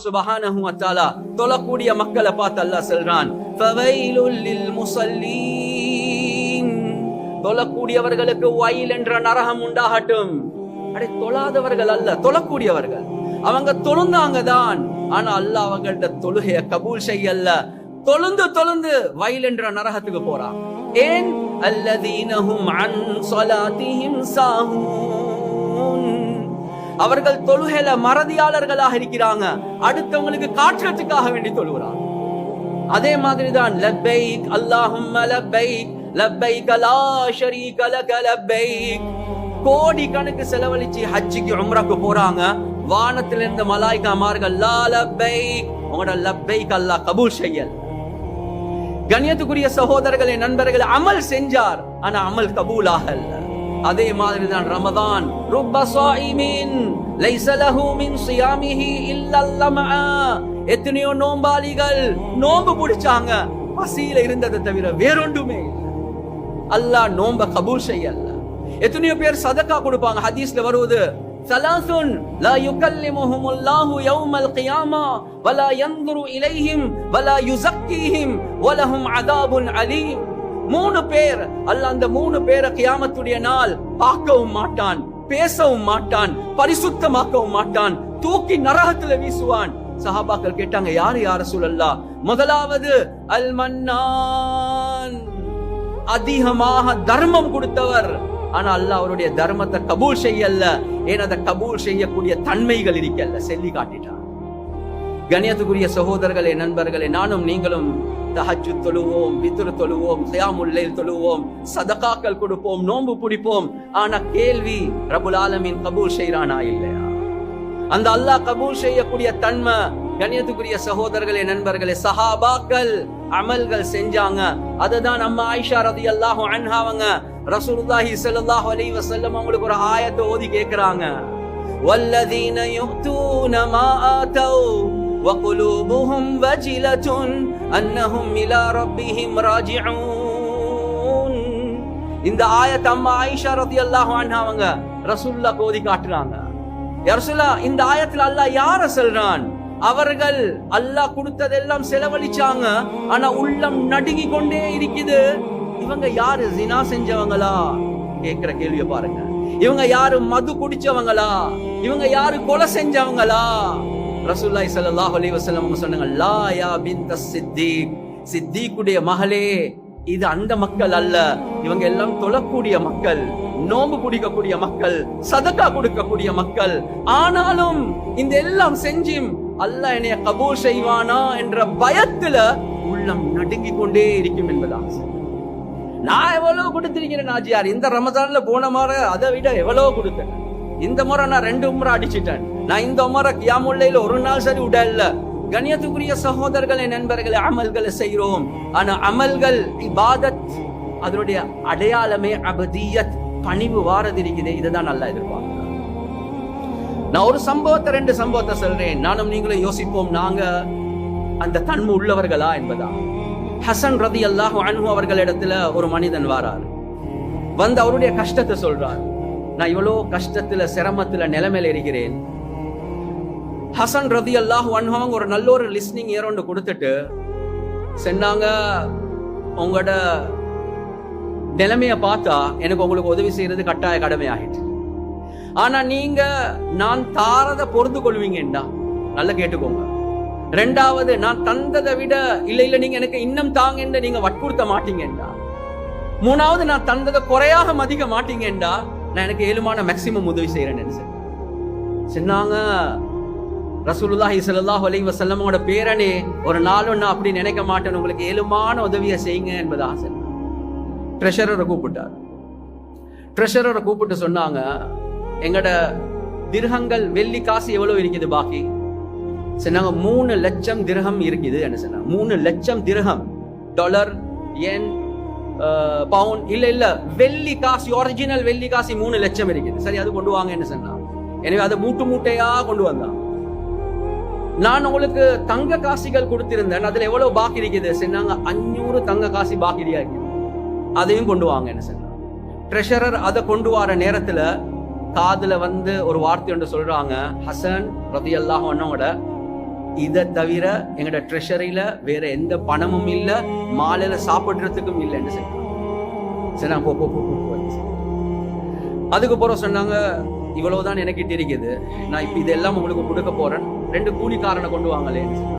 சுப்ஹானஹு வ தஆலா தொழக்கூடிய மக்களை பார்த்து அல்லாஹ் சொல்றான், ஃபவைலுல் லில் முஸல்லீன், தொழக்கூடியவர்களுக்கு வயல் என்ற நரகம் உண்டாகட்டும். அடே, தொழாதவர்கள் அல்ல, தொழக்கூடியவர்கள். அவங்க தொழுந்தாங்க தான், ஆனா அல்லாஹ் அவங்கள்ட்ட தொழுகைய கபூல் செய்யல. தொழுந்து வயல் என்ற நரகத்துக்கு போறான். ஏன்? அல்லதீனஹும் அன் ஸலாத்திஹிம் சாஹூன், அவர்கள் தொழுகையில மறதியாளர்களாக இருக்கிறாங்க, அடுத்தவங்களுக்கு காட்டுறதுக்காக வேண்டி தொழுகிறாங்க. அதே மாதிரிதான் லப்பைக் அல்லாஹும்ம லப்பைக் லப்பைக் லா ஷரீக லக லப்பைக், கோடி கணக்கு செலவழிச்சு ஹஜ்ஜுக்கு உம்ராக்கு போறாங்க. வானத்துல இருந்த மலாய்க்காமார்கள் லா லப்பைக், உங்களோட லப்பைக் அல்லாஹ் கபூல் செய்யல. கண்ணியத்துக்குரிய சகோதரர்களே, நண்பர்களே, அமல் செஞ்சார், ஆனா அமல் கபூல் ஆகல. அதே மாதிரிதான் ரமதான், ருப்ப ஸாயிமின் லைஸ லஹு மின் ஸியாமிஹி இல்லா லம்ஆ, எத்தனையோ நோம்பாளிகள் நோம்பு பிடிச்சாங்க, பசியில இருந்ததை தவிர வேறொன்றுமே இல்லை. அல்லாஹ் நோம்ப கபூல் செய்யல. எத்தனையோ பேர் சதக்கா கொடுப்பாங்க, ஹதீஸ்ல வருவது, ஸலாஸுன் லா யுகல்லிமுஹுமுல்லாஹு யௌமல் கியாமா வலா யன்துரு இலைஹிம் வலா யுஸக்கீஹிம் வலஹும் அஸாபுன் அலீம். 3 பேர் அல்லாஹ் அந்த 3 பேரை கியாமத்துடைய நாள் பார்க்கவும் மாட்டான், பேசவும் மாட்டான், பரிசுத்தமாக்கவும் மாட்டான், தூக்கி நரகத்துல வீசுவான். சஹாபாக்கள் கேட்டாங்க, யார் யா ரசூலல்லாஹ்? முதலாவது அல் மன்னான், அதிகமாக தர்மம் கொடுத்தவர், ஆனா அல்லாஹ் அவருடைய தர்மத்தை கபூல் செய்யல. ஏன்? அதை கபூல் செய்யக்கூடிய தன்மைகள் இருக்கல்ல, சொல்லி காட்டிட்டார். கண்ணியத்துக்குரிய சகோதரர்களே, நண்பர்களே, நானும் நீங்களும் தஹஜ்ஜுத் தொழுவோம், வித்ர் தொழுவோம், கியாமுல் லைல் தொழுவோம், சதகாக்கள் கொடுப்போம், நோன்பு பிடிப்போம். ஆனா கேள்வி, ரப்புல் ஆலமீன் கபூல் செய்றானா இல்லையா? அந்த அல்லாஹ் கபூல் செய்யக்கூடிய தன்மை, கண்ணியத்துக்குரிய சகோதரர்களே, நண்பர்களே, சஹாபாக்கள் அமல்கள் செஞ்சாங்க. அதுதான் அம்மா ஆயிஷா ரலியல்லாஹு அன்ஹா அவங்க ரசூலுல்லாஹி ஸல்லல்லாஹு அலைஹி வஸல்லம் அவங்களுக்கு ஒரு ஆயத்தை ஓதி கேக்குறாங்க, வல்லதீன யுக்தூன மா ஆதௌ وقلوبهم وجلة أنهم إلى ربهم راجعون. இந்த ஆயத் அம்மா ஆயிஷா ரலியல்லாஹு அன்ஹா அவங்க ரசூலுல்லாஹ் ஓதி காட்டுறாங்க. யா ரசூலுல்லாஹ், இந்த ஆயத்துல அல்லாஹ் யார சொல்றான்? அவர்கள் அல்லாஹ் கொடுத்ததெல்லாம் செலவழிச்சாங்க, ஆனா உள்ளம் நடுங்கி கொண்டே இருக்குது. இவங்க யாரு? ஜினா செஞ்சவங்களா? கேக்குற கேள்வியை பாருங்க. இவங்க யாரு? மது குடிச்சவங்களா? இவங்க யாரு? கொலை செஞ்சவங்களா? ரசூலுல்லாஹி ஸல்லல்லாஹு அலைஹி வஸல்லம் சொன்னாங்க, லா யா பின்த சித்தீக், சித்தீக்குடைய மகளே, இது அந்த மக்கள் அல்ல. இவங்க எல்லாம் தொழக்கூடிய மக்கள், நோன்பு பிடிக்கக்கூடிய மக்கள், சதக்கா கொடுக்கக்கூடிய மக்கள். ஆனாலும் இந்த எல்லாம் செஞ்சும் அல்லாஹ் என்னைய கபூல் செய்வானா என்ற பயத்துல உள்ளம் நடுங்கி கொண்டே இருக்கும் என்பதாக. நான் எவ்வளவு கொடுத்திருக்கிறேன் நாஜியார், இந்த ரமதான்ல போன முறை அதை விட எவ்வளவு கொடுத்தேன். இந்த முறை நான் 2 உம்ரா அடிச்சிட்டேன். நான் இந்த முறை கியாமுல் லைல் ஒரு நாள் சரி உடல்ல. கண்ணியத்துக்குரிய சகோதரர்களே, நண்பர்களே, அமல்களை செய்கிறோம், ஆனா அமல்கள் இபாதத், அதனுடைய அடையாளமே அபதியத், பணிவு வாரது இருக்குது. இதுதான் நல்லா எதிர்பார்க்கிறேன். நான் ஒரு சம்பவத்தை 2 சம்பவத்தை சொல்றேன், நானும் நீங்களும் யோசிப்போம், நாங்க அந்த தன்மை உள்ளவர்களா என்பதா. ஹசன் ரலியல்லாஹு அன்ஹு அவர்களிடத்துல ஒரு மனிதன் வாரார். வந்து அவருடைய கஷ்டத்தை சொல்றார். நான் இவ்வளோ கஷ்டத்துல சிரமத்துல நிலைமையில இருக்கிறேன். ஹசன் ரலியல்லாஹு அன்ஹு அவங்க ஒரு நல்ல ஒரு லிஸ்னிங் இயர் ஒன்று கொடுத்துட்டு சொன்னாங்க, உங்களோட நிலைமைய பார்த்தா எனக்கு உங்களுக்கு உதவி செய்யறது கட்டாய கடமை ஆகிட்டு. ஆனா நீங்க நான் தாரத பொறுத்து கொள்வீங்கடா, நல்லா கேட்டுக்கோங்க. 2வது, நான் தந்ததை விட இல்ல நீங்க எனக்கு இன்னும் தாங்க நீங்க வற்புறுத்த மாட்டீங்கடா. 3வது, நான் தந்ததை குறையாக மதிக்க மாட்டீங்கடா, நான் எனக்கு ஏழுமான மேக்சிமம் உதவி செய்யறேன்னு சொன்னாங்க. ரசூலுல்லாஹி ஸல்லல்லாஹு அலைஹி வஸல்லமோட பேரனே, ஒரு நாளும் நான் அப்படி நினைக்க மாட்டேன், உங்களுக்கு ஏழுமான உதவியை செய்யுங்க என்பதாக சொன்னாங்க. ட்ரெஷரரை கூப்பிட்டார். ட்ரெஷரரை கூப்பிட்டு சொன்னாங்க, எங்கட திர்ஹங்கள் வெள்ளி காசு எவ்வளவு இருக்குது பாக்கி? சொன்னாங்க, 3 லட்சம் திர்ஹம் இருக்குது என்ன சொன்னாங்க. 3 லட்சம் திர்ஹம், டாலர், யென், பவுண்ட் இல்ல வெள்ளி காசு, ஒரிஜினல் வெள்ளி காசு 3 லட்சம் இருக்குது. சரி, அது கொண்டு வாங்க என்ன சொன்னாங்க. எனவே அதை மூட்டையா கொண்டு வந்தான். நான் உங்களுக்கு தங்க காசிகள் கொடுத்திருந்தேன், அதுல எவ்வளவு பாக்கி இருக்குது சொன்னாங்க. 500 தங்க காசி பாக்கி இருக்குது, அதையும் கொண்டு வாங்க என்ன சொன்னாங்க. ட்ரெஷரர் அதை கொண்டு வர நேரத்துல காதுல வந்து ஒரு வார்த்தை ஒன்று சொல்றாங்க, ஹசன் ரலியல்லாஹு அன்ஹுவோட இதை தவிர எங்கட ட்ரெஷரியில வேற எந்த பணமும் இல்ல, மாலையில சாப்பிடுறதுக்கும் இல்லைன்னு சொன்னாங்க. சரி நான் போ. அதுக்கு போற சொன்னாங்க, இவ்வளவுதான் எனக்கிட்ட இருக்குது, நான் இப்ப இதெல்லாம் உங்களுக்கு கொடுக்க போறேன், 2 கூலிக்காரனை கொண்டு வாங்களேன்னு.